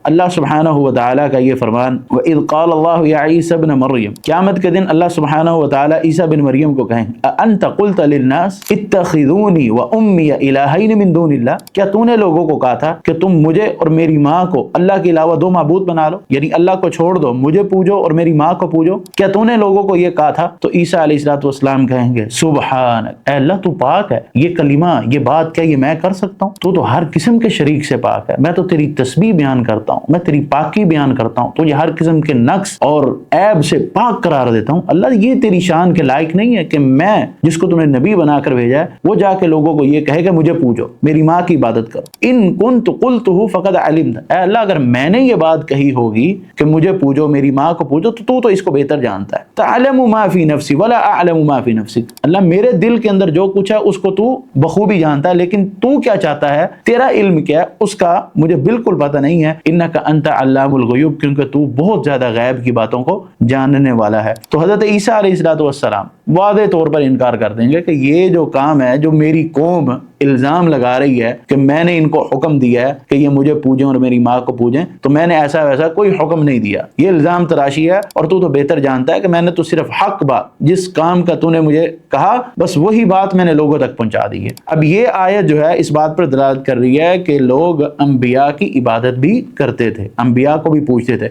اللہ سبحانہ و تعالیٰ کا یہ فرمان وَإِذْ قَالَ اللَّهُ يَا عِيسَى ابْنَ مَرْيَمَ، قیامت کے دن اللہ سبحانہ و تعالیٰ عیسیٰ بن مریم کو کہیں أَأَنْتَ قُلْتَ لِلنَّاسِ اتَّخِذُونِي وَأُمِّيَ إِلَٰهَيْنِ مِن دُونِ اللَّهِ، کیا تو نے لوگوں کو کہا تھا کہ تم مجھے اور میری ماں کو اللہ کے علاوہ دو معبود بنا لو، یعنی اللہ کو چھوڑ دو، مجھے پوجو اور میری ماں کو پوجو؟ کیا تو نے لوگوں کو یہ کہا تھا؟ تو عیسیٰ علیہ السلام کہیں گے سبحانک، اے اللہ تو پاک ہے، یہ کلمہ، یہ بات کیا یہ میں کر سکتا ہوں؟ تو ہر قسم کے شریک سے پاک ہے، میں تو تیری تسبیح بیان کرتا ہوں، میں تیری پاکی بیان کرتا ہوں، تجھے ہر قسم کے نقص اور عیب سے پاک قرار دیتا ہوں۔ اللہ یہ تیری شان کے لائق نہیں ہے کہ میں جس کو تم نے نبی بنا کر بھیجا ہے وہ جا کے لوگوں کو یہ کہے کہ مجھے پوجو، میری ماں کی عبادت کرو۔ ان کنت قلتہ فقد علمت، اے اللہ اگر میں نے یہ بات کہی ہوگی کہ مجھے پوجو، میری ماں کو پوجو، تو اس کو بہتر جانتا ہے۔ تعلم ما فی نفسی ولا اعلم ما فی نفسک، اللہ میرے دل کے اندر جو کچھ ہے اس کو تو بخوبی جانتا ہے، لیکن تو کیا چاہتا ہے، تیرا علم کیا ہے، اس کا مجھے بالکل پتہ نہیں ہے۔ انک انت علام الغیوب، کیونکہ تو بہت زیادہ غیب کی باتوں کو جاننے والا ہے۔ تو حضرت عیسیٰ علیہ السلام واضح طور پر انکار کر دیں گے کہ یہ جو کام ہے، جو میری قوم الزام لگا رہی ہے کہ میں نے ان کو حکم دیا ہے کہ یہ مجھے پوجیں اور میری ماں کو پوجیں، تو میں نے ایسا ویسا کوئی حکم نہیں دیا، یہ الزام تراشی ہے، اور تو بہتر جانتا ہے کہ میں نے تو صرف حق بات، جس کام کا تو نے مجھے کہا بس وہی بات میں نے لوگوں تک پہنچا دی ہے۔ اب یہ آیت جو ہے اس بات پر دلالت کر رہی ہے کہ لوگ انبیاء کی عبادت بھی کرتے تھے، انبیاء کو بھی پوجتے تھے۔